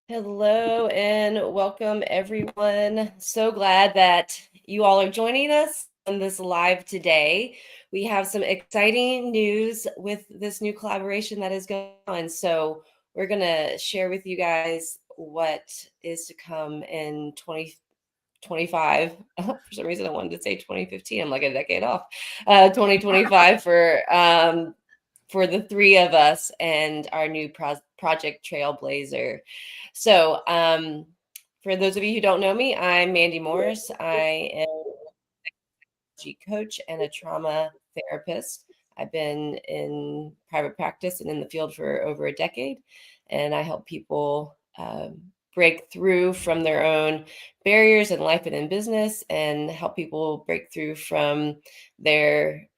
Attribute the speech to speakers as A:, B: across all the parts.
A: Hello and welcome, everyone. So glad that you all are joining us on this live today. We have some exciting news with this new collaboration that is going on. So, we're going to share with you guys what is to come in 2025. For some reason, I wanted to say 2015. I'm like a decade off. 2025 for the three of us and our new project Trailblazer. So, for those of you who don't know me, I'm Mandy Morris. I am a coach and a trauma therapist. I've been in private practice and in the field for over a decade, and I help people break through from their own barriers in life and in business, and help people break through from their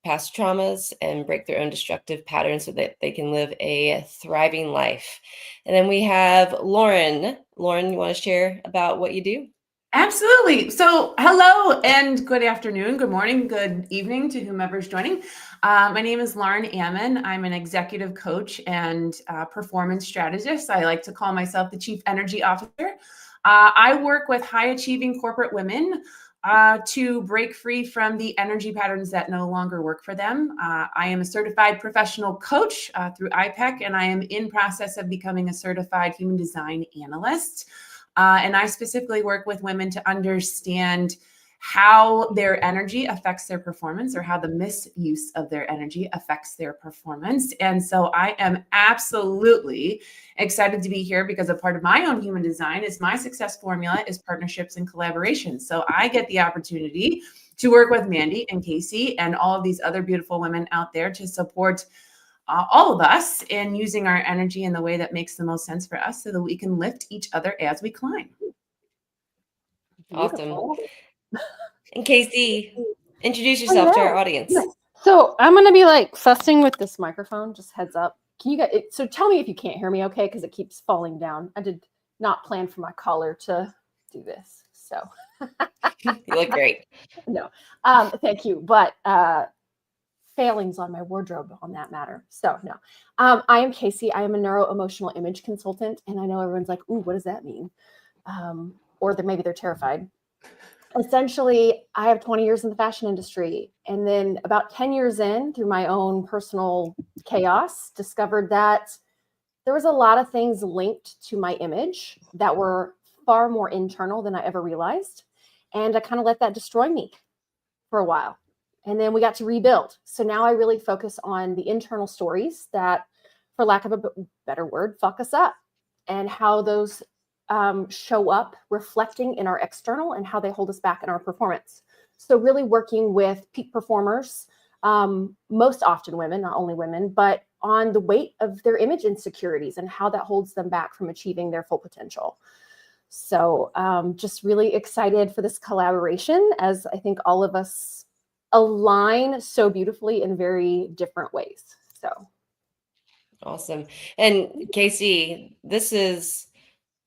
A: past traumas and break their own destructive patterns so that they can live a thriving life. And then we have Lauren. Lauren, you want to share about what you do?
B: Absolutely. So hello and good afternoon, good morning, good evening to whomever's joining. My name is Lauren Ammon. I'm an executive coach and performance strategist. I like to call myself the Chief Energy Officer. I work with high achieving corporate women to break free from the energy patterns that no longer work for them. I am a certified professional coach through IPEC, and I am in process of becoming a certified human design analyst. And I specifically work with women to understand how their energy affects their performance, or how the misuse of their energy affects their performance. And so I am absolutely excited to be here, because a part of my own human design is my success formula is partnerships and collaboration. So I get the opportunity to work with Mandy and Casey and all of these other beautiful women out there to support all of us in using our energy in the way that makes the most sense for us, so that we can lift each other as we climb.
A: Awesome. And Casey, introduce
C: Oh,
A: yourself to our
C: yeah.
A: audience.
C: Nice. So I'm going to be like fussing with this microphone, just heads up. Can you guys, so tell me if you can't hear me, okay? Because it keeps falling down. I did not plan for my collar to do this. So
A: You look great.
C: no, thank you. But failings on my wardrobe on that matter. So no, I am Casey. I am a neuro-emotional image consultant. And I know everyone's like, ooh, what does that mean? Or maybe they're terrified. Essentially, I have 20 years in the fashion industry. And then about 10 years in, through my own personal chaos, discovered that there was a lot of things linked to my image that were far more internal than I ever realized. And I kind of let that destroy me for a while. And then we got to rebuild. So now I really focus on the internal stories that, for lack of a better word, fuck us up, and how those show up reflecting in our external, and how they hold us back in our performance. So really working with peak performers, most often women, not only women, but on the weight of their image insecurities and how that holds them back from achieving their full potential. So just really excited for this collaboration, as I think all of us align so beautifully in very different ways. So
A: Awesome. And Casey, this is,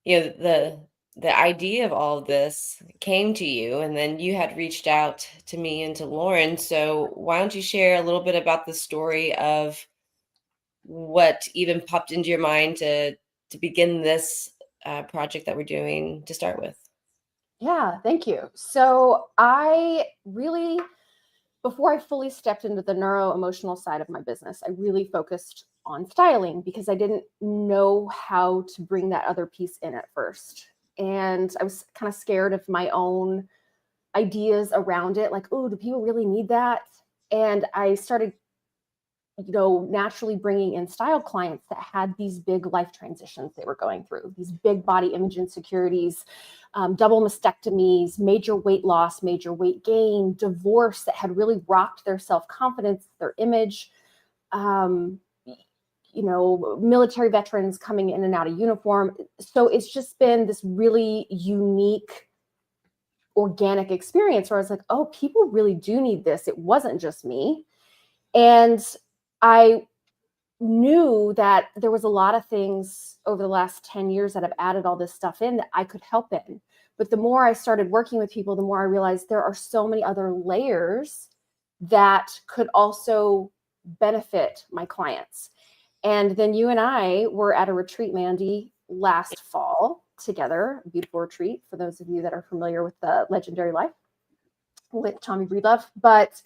A: the idea of all of this came to you, and then you had reached out to me and to Lauren. So why don't you share a little bit about the story of what even popped into your mind to begin this project that we're doing to start with?
C: yeah, thank you. So I really, before I fully stepped into the neuro-emotional side of my business, I really focused on styling, because I didn't know how to bring that other piece in at first. And I was kind of scared of my own ideas around it. Like, oh, do people really need that? And I started, naturally bringing in style clients that had these big life transitions they were going through, these big body image insecurities, double mastectomies, major weight loss, major weight gain, divorce that had really rocked their self-confidence, their image, military veterans coming in and out of uniform. So it's just been this really unique, organic experience where I was like, oh, people really do need this. It wasn't just me. And I knew that there was a lot of things over the last 10 years that have added all this stuff in that I could help in. But the more I started working with people, the more I realized there are so many other layers that could also benefit my clients. And then you and I were at a retreat, Mandy, last fall together, a beautiful retreat for those of you that are familiar with the Legendary Life with Tommy Breedlove. But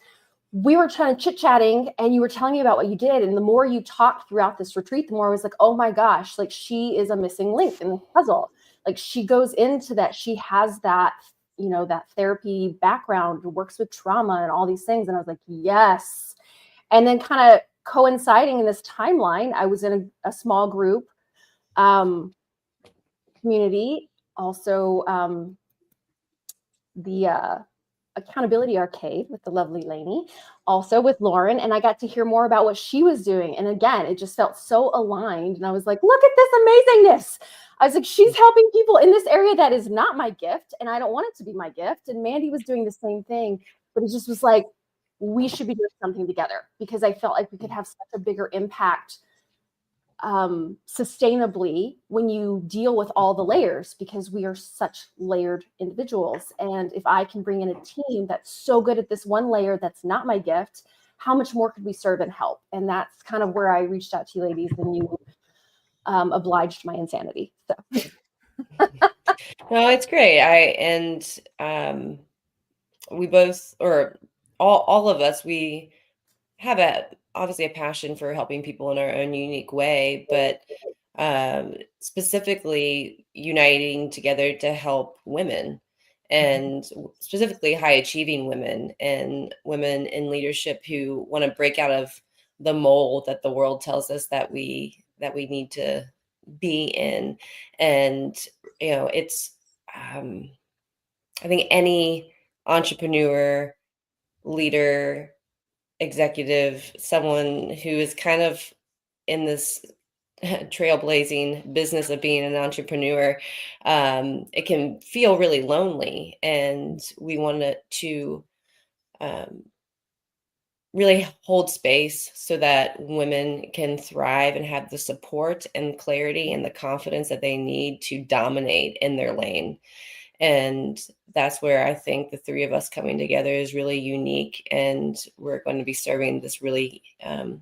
C: we were trying to chit-chatting and you were telling me about what you did. And the more you talked throughout this retreat, the more I was like, oh my gosh, like she is a missing link in the puzzle. Like she goes into that, she has that, you know, that therapy background, works with trauma and all these things. And I was like, yes. And then kind of coinciding in this timeline, I was in a small group community, also the Accountability Arcade with the lovely Lainey, also with Lauren, and I got to hear more about what she was doing. And again, it just felt so aligned. And I was like, look at this amazingness. I was like, she's helping people in this area that is not my gift, and I don't want it to be my gift. And Mandy was doing the same thing, but it just was like, we should be doing something together because I felt like we could have such a bigger impact sustainably when you deal with all the layers, because we are such layered individuals. And if I can bring in a team that's so good at this one layer that's not my gift, how much more could we serve and help? And that's kind of where I reached out to you ladies, and you obliged my insanity. So
A: No, it's great. We both, or all of us, we have obviously a passion for helping people in our own unique way, but specifically uniting together to help women, and specifically high achieving women and women in leadership who want to break out of the mold that the world tells us that we need to be in. And it's I think any entrepreneur, leader, executive, someone who is kind of in this trailblazing business of being an entrepreneur, it can feel really lonely. And we wanted to really hold space so that women can thrive and have the support and clarity and the confidence that they need to dominate in their lane. And that's where I think the three of us coming together is really unique. And we're going to be serving this really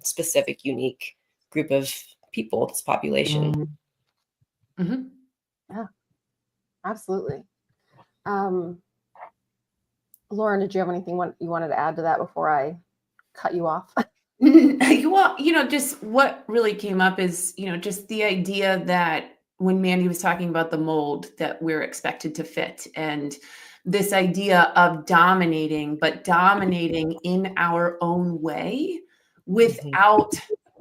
A: specific, unique group of people, this population.
B: Mm-hmm.
C: yeah, absolutely. Lauren, did you have anything you wanted to add to that before I cut you off?
B: Well, just what really came up is, just the idea that when Mandy was talking about the mold that we're expected to fit, and this idea of dominating, but dominating in our own way without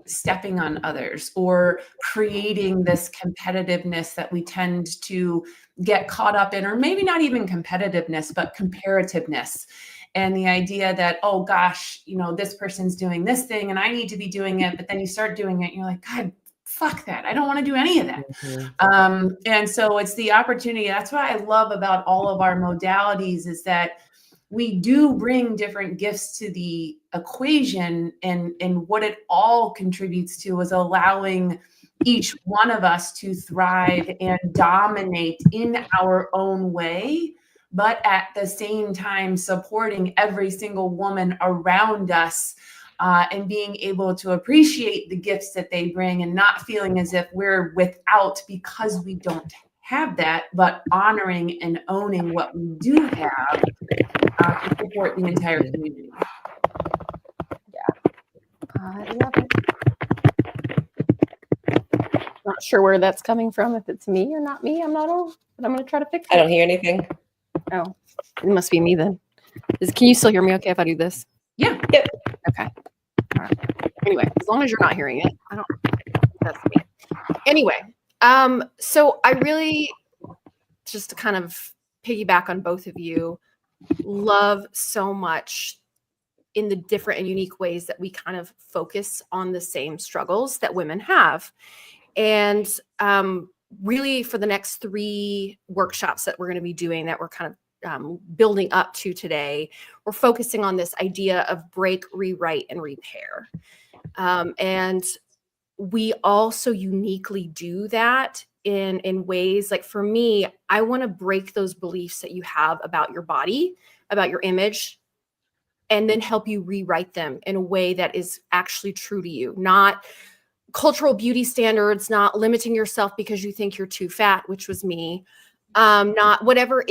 B: stepping on others or creating this competitiveness that we tend to get caught up in, or maybe not even competitiveness, but comparativeness. And the idea that, oh gosh, this person's doing this thing and I need to be doing it. But then you start doing it and you're like, God, fuck that. I don't want to do any of that. And so it's the opportunity. That's what I love about all of our modalities, is that we do bring different gifts to the equation, and what it all contributes to is allowing each one of us to thrive and dominate in our own way, but at the same time supporting every single woman around us, and being able to appreciate the gifts that they bring and not feeling as if we're without because we don't have that, but honoring and owning what we do have to support the entire community.
C: Yeah, I love it. Not sure where that's coming from, if it's me or not me. I'm not all, but I'm going to try to fix it.
A: I don't hear anything.
C: Oh, it must be me then. Can you still hear me okay if I do this?
B: Yeah.
A: Yep.
C: Okay. All right. Anyway, as long as you're not hearing it, that's me. Anyway, so I really, just to kind of piggyback on both of you, love so much in the different and unique ways that we kind of focus on the same struggles that women have. And really for the next 3 workshops that we're going to be doing, that we're kind of building up to today, we're focusing on this idea of break, rewrite, and repair. And we also uniquely do that in ways, like for me, I want to break those beliefs that you have about your body, about your image, and then help you rewrite them in a way that is actually true to you, not cultural beauty standards, not limiting yourself because you think you're too fat, which was me. Not whatever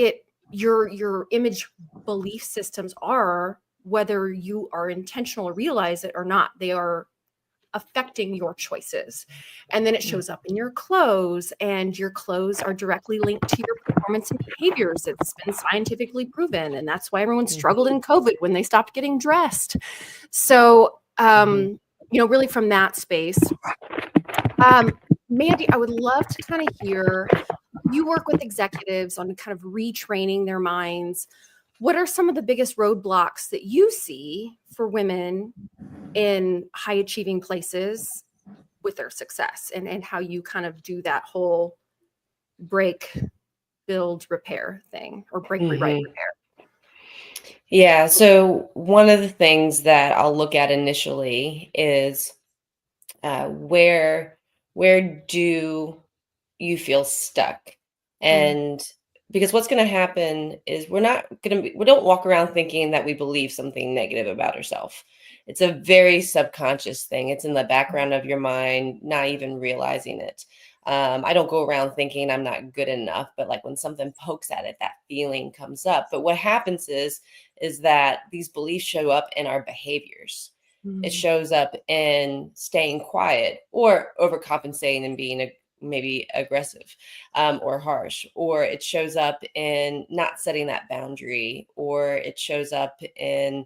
C: your image belief systems are, whether you are intentional or realize it or not, they are affecting your choices. And then it shows up in your clothes, and your clothes are directly linked to your performance and behaviors. It's been scientifically proven. And that's why everyone struggled in COVID when they stopped getting dressed. So, really from that space, Mandy, I would love to kind of hear, you work with executives on kind of retraining their minds. What are some of the biggest roadblocks that you see for women in high achieving places with their success, and how you kind of do that whole break, build, repair thing, or break, rewrite, repair?
A: Yeah. So one of the things that I'll look at initially is where do you feel stuck? And because what's going to happen is we don't walk around thinking that we believe something negative about ourselves. It's a very subconscious thing. It's in the background of your mind, not even realizing it. I don't go around thinking I'm not good enough, but like when something pokes at it, that feeling comes up. But what happens is that these beliefs show up in our behaviors. It shows up in staying quiet or overcompensating and being maybe aggressive or harsh, or it shows up in not setting that boundary, or it shows up in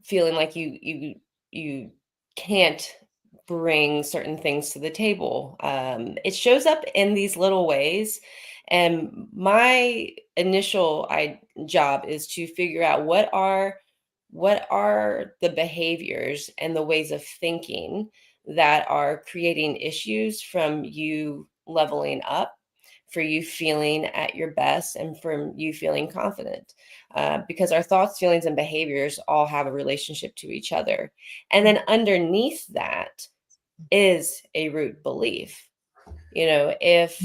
A: feeling like you can't bring certain things to the table. It shows up in these little ways. And my initial job is to figure out what are the behaviors and the ways of thinking that are creating issues from you leveling up, for you feeling at your best, and from you feeling confident. Because our thoughts, feelings, and behaviors all have a relationship to each other. And then underneath that is a root belief. If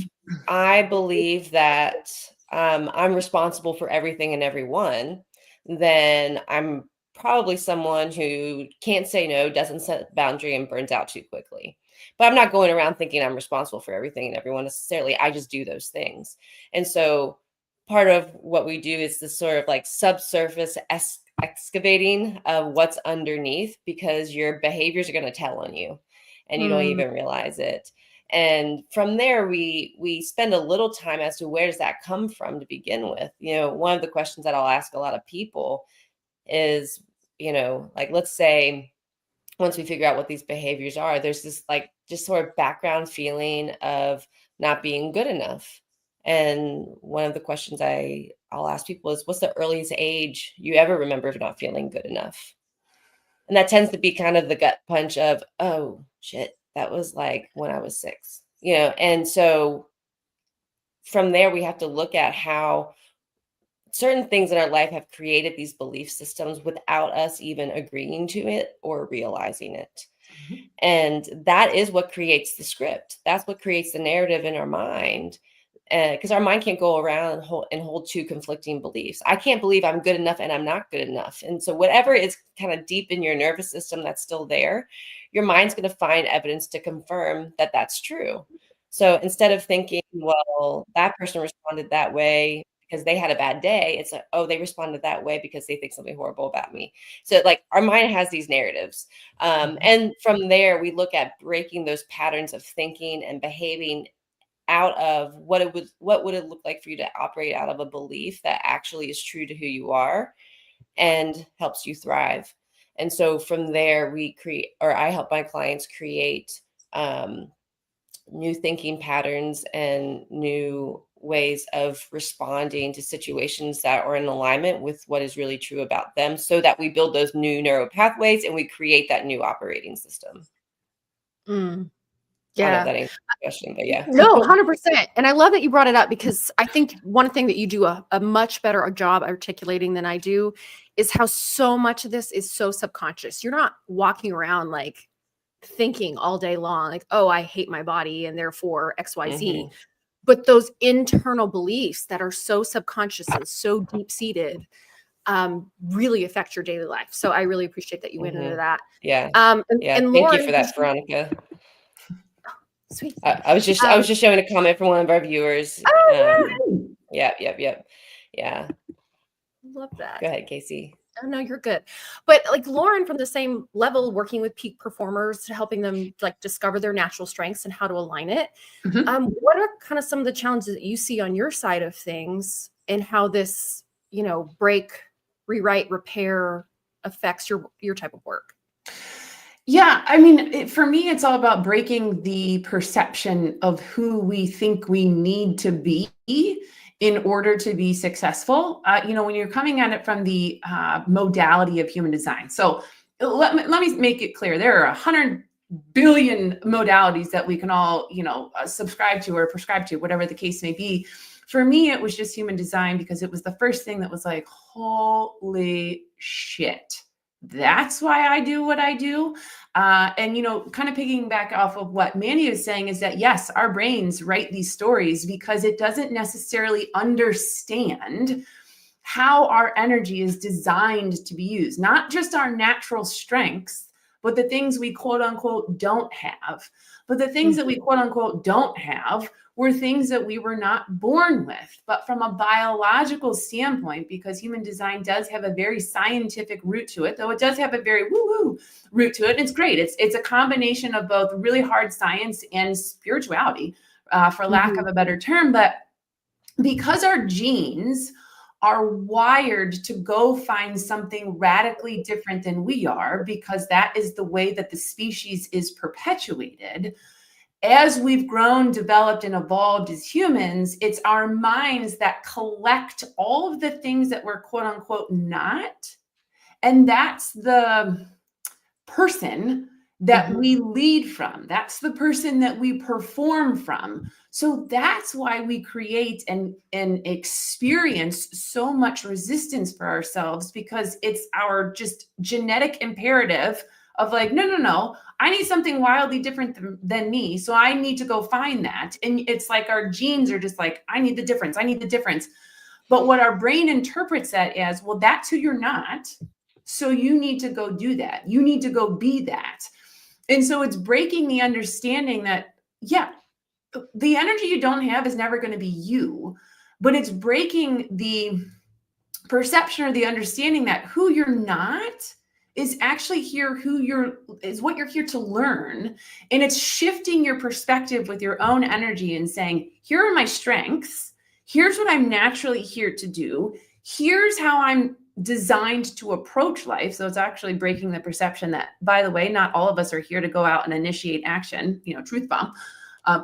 A: I believe that I'm responsible for everything and everyone, then I'm probably someone who can't say no, doesn't set boundary, and burns out too quickly. But I'm not going around thinking I'm responsible for everything and everyone necessarily. I just do those things. And so part of what we do is this sort of like subsurface excavating of what's underneath, because your behaviors are going to tell on you and you don't even realize it. And from there, we spend a little time as to where does that come from to begin with. One of the questions that I'll ask a lot of people is, like, let's say once we figure out what these behaviors are, there's this like just sort of background feeling of not being good enough. And one of the questions I'll ask people is, what's the earliest age you ever remember of not feeling good enough? And that tends to be kind of the gut punch of, oh shit, that was like when I was 6, And so from there, we have to look at how certain things in our life have created these belief systems without us even agreeing to it or realizing it. And that is what creates the script. That's what creates the narrative in our mind. Because our mind can't go around and hold two conflicting beliefs. I can't believe I'm good enough and I'm not good enough. And so whatever is kind of deep in your nervous system that's still there, your mind's going to find evidence to confirm that that's true. So instead of thinking, well, that person responded that way because they had a bad day, it's like, oh, they responded that way because they think something horrible about me. So like our mind has these narratives. And from there, we look at breaking those patterns of thinking and behaving out of what would it look like for you to operate out of a belief that actually is true to who you are and helps you thrive. And so from there, I help my clients create new thinking patterns and new ways of responding to situations that are in alignment with what is really true about them, so that we build those new neural pathways and we create that new operating system. I don't know if that answers the question, but yeah.
C: No, 100%. And I love that you brought it up, because I think one thing that you do a much better job articulating than I do is how so much of this is so subconscious. You're not walking around like thinking all day long, like, oh, I hate my body and therefore XYZ. But those internal beliefs that are so subconscious and so deep seated, really affect your daily life. So I really appreciate that you went into that.
A: Yeah.
C: And
A: Thank
C: Lauren,
A: you for that, Veronica.
C: sweet.
A: I was just showing a comment from one of our viewers. Yeah.
C: Love that.
A: Go ahead, Casey.
C: Oh, no, you're good. But like Lauren, from the same level, working with peak performers, helping them like discover their natural strengths and how to align it. What are kind of some of the challenges that you see on your side of things, and how this, break, rewrite, repair affects your type of work?
B: Yeah, I mean, for me, it's all about breaking the perception of who we think we need to be in order to be successful. When you're coming at it from the modality of human design. So let me make it clear. There are 100 billion modalities that we can all, subscribe to or prescribe to, whatever the case may be. For me, it was just human design because it was the first thing that was like, holy shit. That's why I do what I do. And, kind of picking back off of what Mandy is saying is that, yes, our brains write these stories because it doesn't necessarily understand how our energy is designed to be used, not just our natural strengths, but the things we quote unquote don't have. But the things that we quote unquote don't have were things that we were not born with. But from a biological standpoint, because human design does have a very scientific root to it, though it does have a very woo-woo root to it. And it's great. It's a combination of both really hard science and spirituality, for lack of a better term. But because our genes are wired to go find something radically different than we are, because that is the way that the species is perpetuated. As we've grown, developed, and evolved as humans, it's our minds that collect all of the things that we're quote unquote not. And that's the person that we lead from. That's the person that we perform from. So that's why we create and experience so much resistance for ourselves, because it's our just genetic imperative of like, no, I need something wildly different than me. So I need to go find that. And it's like our genes are just like, I need the difference. I need the difference. But what our brain interprets that as, well, that's who you're not. So you need to go do that. You need to go be that. And so it's breaking the understanding that, yeah, the energy you don't have is never going to be you, but it's breaking the perception or the understanding that who you're not is actually is what you're here to learn. And it's shifting your perspective with your own energy and saying, here are my strengths. Here's what I'm naturally here to do. Here's how I'm designed to approach life. So it's actually breaking the perception that, by the way, not all of us are here to go out and initiate action, truth bomb.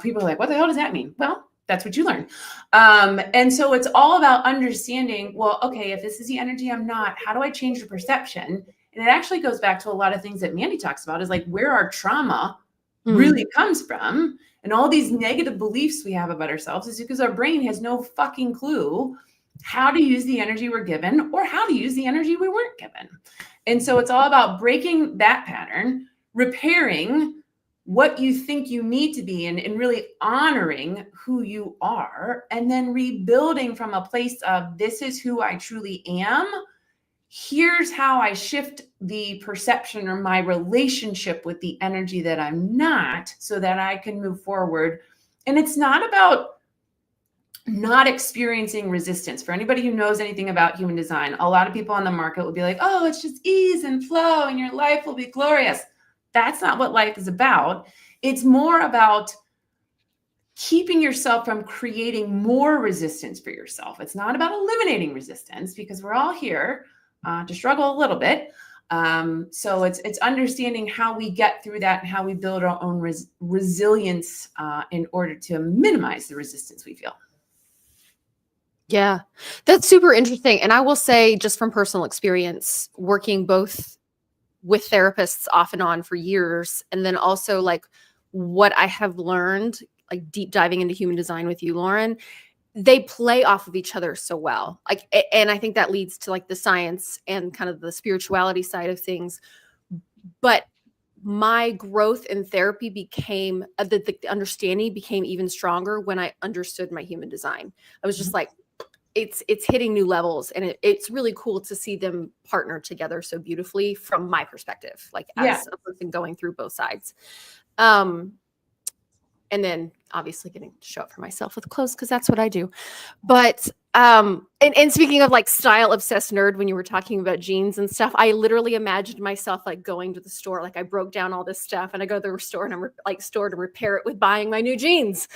B: People are like, what the hell does that mean? Well, that's what you learn. And so it's all about understanding, well, okay, if this is the energy I'm not, how do I change the perception? And it actually goes back to a lot of things that Mandy talks about, is like where our trauma really comes from. And all these negative beliefs we have about ourselves is because our brain has no fucking clue how to use the energy we're given or how to use the energy we weren't given. And so it's all about breaking that pattern, repairing what you think you need to be, and really honoring who you are, and then rebuilding from a place of, this is who I truly am. Here's how I shift the perception or my relationship with the energy that I'm not, so that I can move forward. And it's not about not experiencing resistance. For anybody who knows anything about human design, a lot of people on the market will be like, oh, it's just ease and flow and your life will be glorious. That's not what life is about. It's more about keeping yourself from creating more resistance for yourself. It's not about eliminating resistance, because we're all here to struggle a little bit. So it's understanding how we get through that and how we build our own resilience in order to minimize the resistance we feel.
C: Yeah, that's super interesting. And I will say, just from personal experience, working both with therapists off and on for years, and then also like what I have learned, like deep diving into human design with you, Lauren, they play off of each other so well. Like, and I think that leads to like the science and kind of the spirituality side of things. But my growth in therapy became, the understanding became even stronger when I understood my human design. I was just like, it's hitting new levels, and it's really cool to see them partner together so beautifully from my perspective, like as a person going through both sides. And then obviously getting to show up for myself with clothes, because that's what I do. But and speaking of like style obsessed nerd, when you were talking about jeans and stuff, I literally imagined myself like going to the store, like I broke down all this stuff and I go to the store and I'm like store to repair it with buying my new jeans.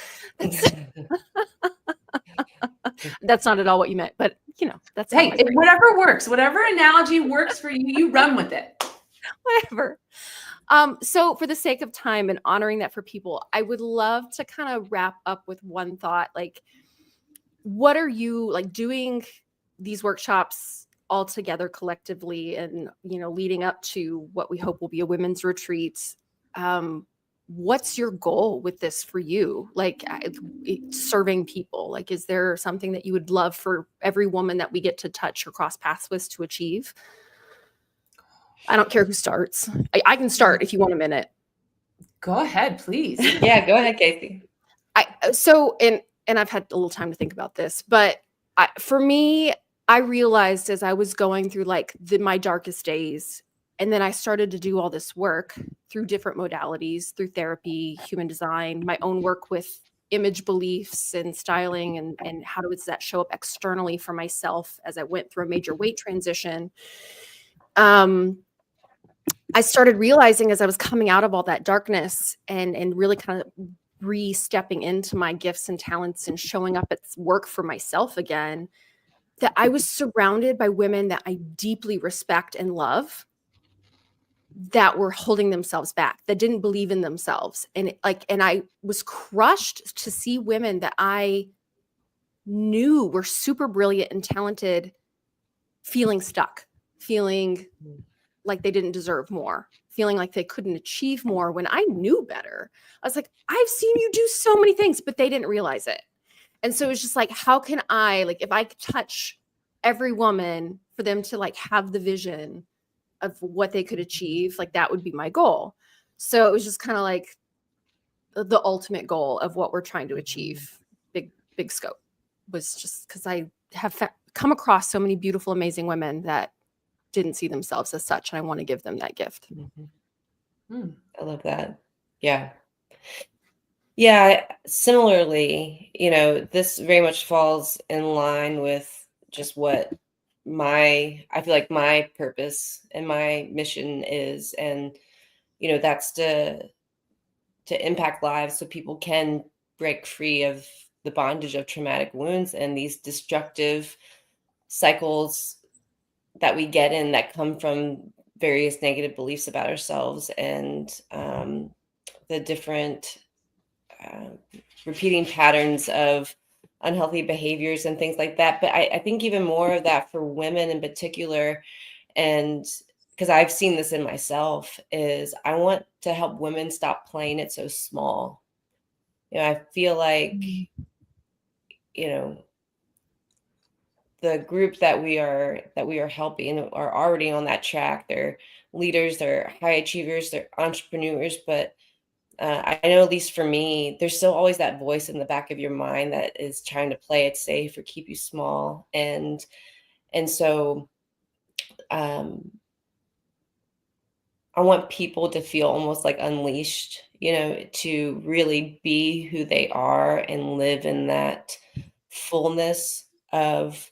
C: That's not at all what you meant, but you know, that's
B: hey, whatever works, whatever analogy works for you, you run with it.
C: Whatever. So for the sake of time and honoring that for people, I would love to kind of wrap up with one thought. Like, what are you like doing these workshops all together collectively, and, you know, leading up to what we hope will be a women's retreat? What's your goal with this for you? Like serving people, like, is there something that you would love for every woman that we get to touch or cross paths with to achieve? I don't care who starts. I can start if you want a minute.
B: Go ahead, please.
A: Yeah, go ahead, Casey.
C: And I've had a little time to think about this, but for me, I realized as I was going through like my darkest days, and then I started to do all this work through different modalities, through therapy, human design, my own work with image beliefs and styling, and how does that show up externally for myself as I went through a major weight transition. I started realizing as I was coming out of all that darkness and really kind of re-stepping into my gifts and talents and showing up at work for myself again, that I was surrounded by women that I deeply respect and love, that were holding themselves back, that didn't believe in themselves. And I was crushed to see women that I knew were super brilliant and talented, feeling stuck, feeling like they didn't deserve more, feeling like they couldn't achieve more, when I knew better. I was like, I've seen you do so many things, but they didn't realize it. And so it's just like, how can I, like, if I could touch every woman for them to like have the vision of what they could achieve, like that would be my goal. So it was just kind of like the ultimate goal of what we're trying to achieve. Big scope was just because I have come across so many beautiful, amazing women that didn't see themselves as such, and I want to give them that gift.
A: I love that. Yeah. Similarly, you know, this very much falls in line with just what I feel like my purpose and my mission is. And, you know, that's to impact lives so people can break free of the bondage of traumatic wounds and these destructive cycles that we get in that come from various negative beliefs about ourselves, and the different repeating patterns of unhealthy behaviors and things like that. But I think even more of that for women in particular, and because I've seen this in myself, is I want to help women stop playing it so small. You know, I feel like, you know, the group that we are helping are already on that track. They're leaders, they're high achievers, they're entrepreneurs. But I know, at least for me, there's still always that voice in the back of your mind that is trying to play it safe or keep you small. And so I want people to feel almost like unleashed, you know, to really be who they are and live in that fullness of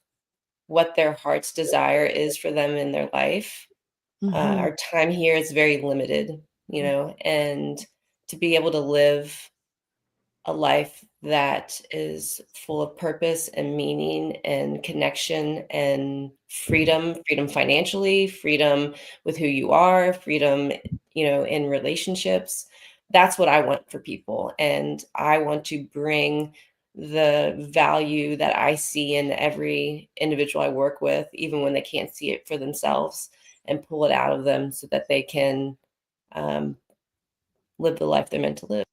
A: what their heart's desire is for them in their life. Our time here is very limited, you know, and to be able to live a life that is full of purpose and meaning and connection and freedom financially, freedom with who you are, freedom, you know, in relationships. That's what I want for people. And I want to bring the value that I see in every individual I work with, even when they can't see it for themselves, and pull it out of them so that they can live the life they're meant to live.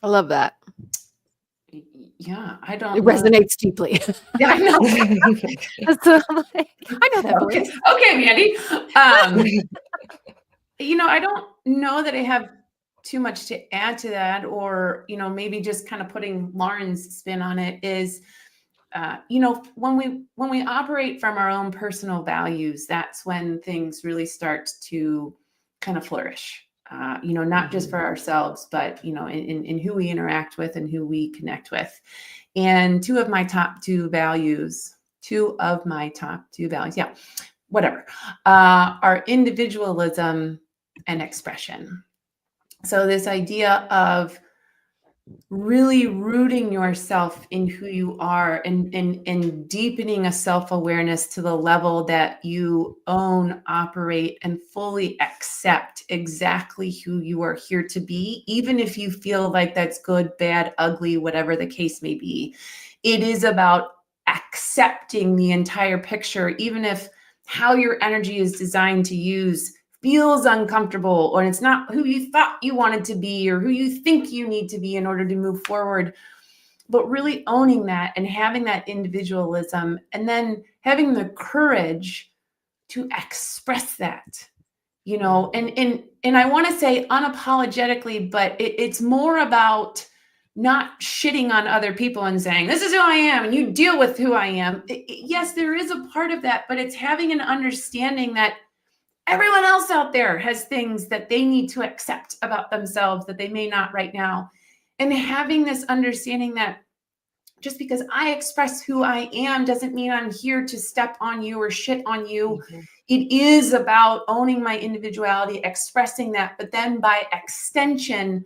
C: I love that.
B: Yeah, I don't.
C: It resonates deeply.
B: Yeah, I know.
C: I know that voice.
B: Okay, Mandy. You know, I don't know that I have too much to add to that, or, maybe just kind of putting Lauren's spin on it is, when we operate from our own personal values, that's when things really start to kind of flourish. Not just for ourselves, but in who we interact with and who we connect with. And two of my top two values, yeah, whatever, are individualism and expression. So this idea of really rooting yourself in who you are and deepening a self-awareness to the level that you own, operate, and fully accept exactly who you are here to be, even if you feel like that's good, bad, ugly, whatever the case may be. It is about accepting the entire picture, even if how your energy is designed to use feels uncomfortable, or it's not who you thought you wanted to be, or who you think you need to be in order to move forward. But really owning that and having that individualism, and then having the courage to express that, and I want to say unapologetically, but it's more about not shitting on other people and saying, this is who I am and you deal with who I am. Yes, there is a part of that, but it's having an understanding that everyone else out there has things that they need to accept about themselves that they may not right now. And having this understanding that just because I express who I am doesn't mean I'm here to step on you or shit on you. Mm-hmm. It is about owning my individuality, expressing that, but then by extension,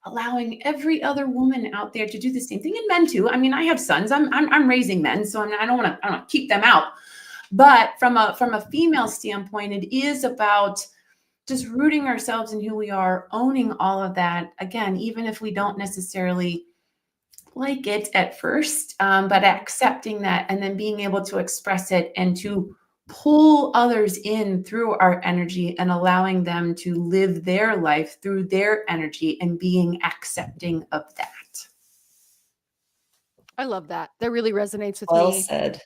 B: allowing every other woman out there to do the same thing, and men too. I mean, I have sons. I'm raising men, so I don't want to keep them out. But from a female standpoint, it is about just rooting ourselves in who we are, owning all of that. Again, even if we don't necessarily like it at first, but accepting that and then being able to express it and to pull others in through our energy and allowing them to live their life through their energy and being accepting of that.
C: I love that. That really resonates with me.
A: Well said.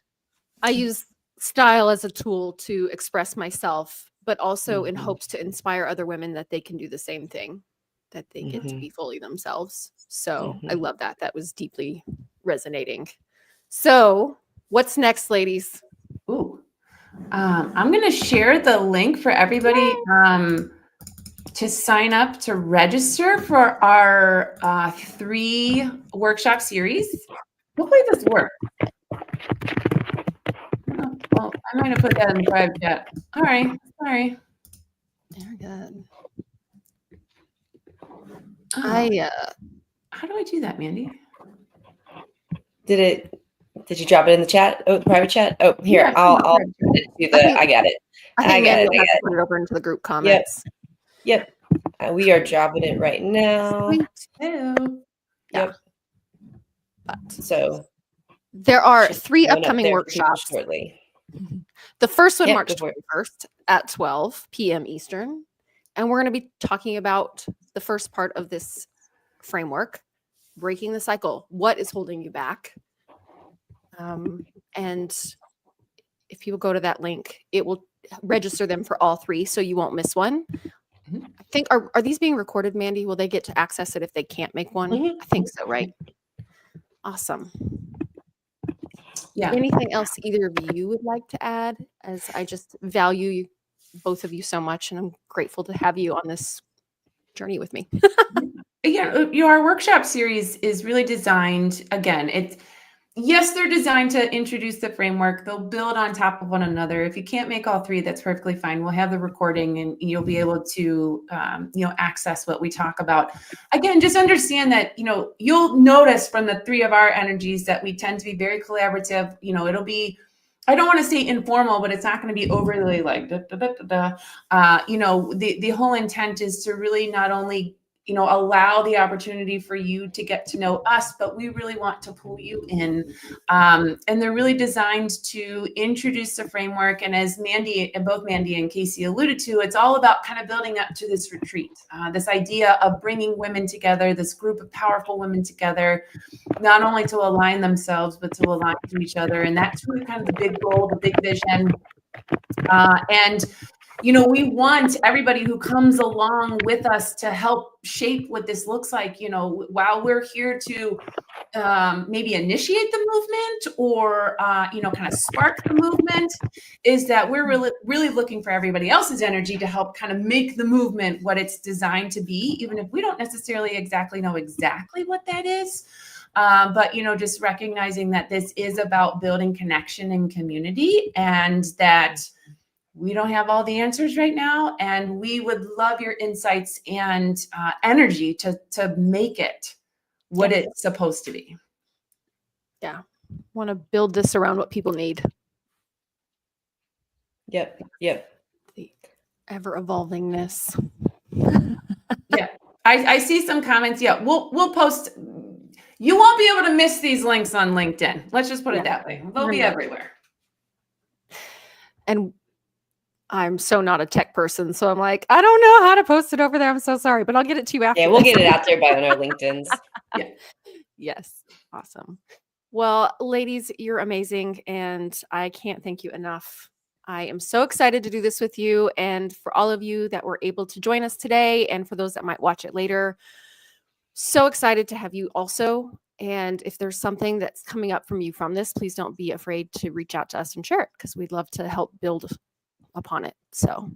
C: I use style as a tool to express myself, but also in hopes to inspire other women that they can do the same thing, that they get to be fully themselves. So I love that. That was deeply resonating. So what's next, ladies?
B: Ooh, I'm going to share the link for everybody to sign up to register for our 3 workshop series. Hopefully this works. Well, I'm going to put that in the private chat. All right. Sorry.
C: Very good.
B: Oh, how do I do that, Mandy?
A: Did you drop it in the chat? Oh, the private chat? Oh, here,
B: Yeah,
A: I'll do the, I got it.
C: I got it. Put it over into the group comments.
A: Yep. We are dropping it right now.
B: Yep.
A: So
C: there are 3 upcoming workshops
A: shortly.
C: The first one, March 21st at 12 p.m. Eastern. And we're going to be talking about the first part of this framework, breaking the cycle. What is holding you back? And if people go to that link, it will register them for all 3, so you won't miss one. I think, are these being recorded, Mandy? Will they get to access it if they can't make one? I think so, right? Awesome. Yeah. Anything else either of you would like to add? As I just value you, both of you so much, and I'm grateful to have you on this journey with me.
B: Our workshop series is really designed, again, they're designed to introduce the framework. They'll build on top of one another. If you can't make all 3, that's perfectly fine. We'll have the recording and you'll be able to, access what we talk about. Again, just understand that, you'll notice from the 3 of our energies that we tend to be very collaborative. It'll be, I don't want to say informal, but it's not going to be overly like, the whole intent is to really not only allow the opportunity for you to get to know us, but we really want to pull you in. And they're really designed to introduce the framework. And as both Mandy and Casey alluded to, it's all about kind of building up to this retreat, this idea of bringing women together, this group of powerful women together, not only to align themselves, but to align to each other. And that's really kind of the big goal, the big vision. And we want everybody who comes along with us to help shape what this looks like, while we're here to maybe initiate the movement or, kind of spark the movement, is that we're really looking for everybody else's energy to help kind of make the movement what it's designed to be, even if we don't necessarily exactly know exactly what that is. But, just recognizing that this is about building connection and community, and that we don't have all the answers right now. And we would love your insights and energy to make it what it's supposed to be.
C: Yeah. Want to build this around what people need.
A: Yep.
C: The ever evolvingness.
B: Yeah. I see some comments. Yeah. We'll post. You won't be able to miss these links on LinkedIn. Let's just put it that way. They'll be everywhere.
C: And I'm so not a tech person, so I'm like, I don't know how to post it over there. I'm so sorry, but I'll get it to you after.
A: Yeah, we'll get it out there on our LinkedIn's.
B: Yeah.
C: Yes. Awesome. Well, ladies, you're amazing, and I can't thank you enough. I am so excited to do this with you, and for all of you that were able to join us today, and for those that might watch it later, so excited to have you also. And if there's something that's coming up from you from this, please don't be afraid to reach out to us and share it, because we'd love to help build upon it. So,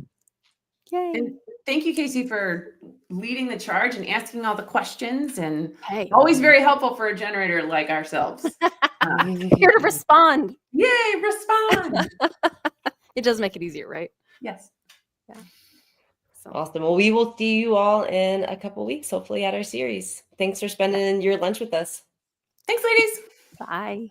C: yay.
B: And thank you, Casey, for leading the charge and asking all the questions, and
C: Hey,
B: always very helpful for a generator like ourselves.
C: here to respond.
B: Yay, respond.
C: It does make it easier, right?
B: Yes.
C: Yeah. So.
A: Awesome. Well, we will see you all in a couple weeks, hopefully at our series. Thanks for spending your lunch with us.
B: Thanks, ladies.
C: Bye.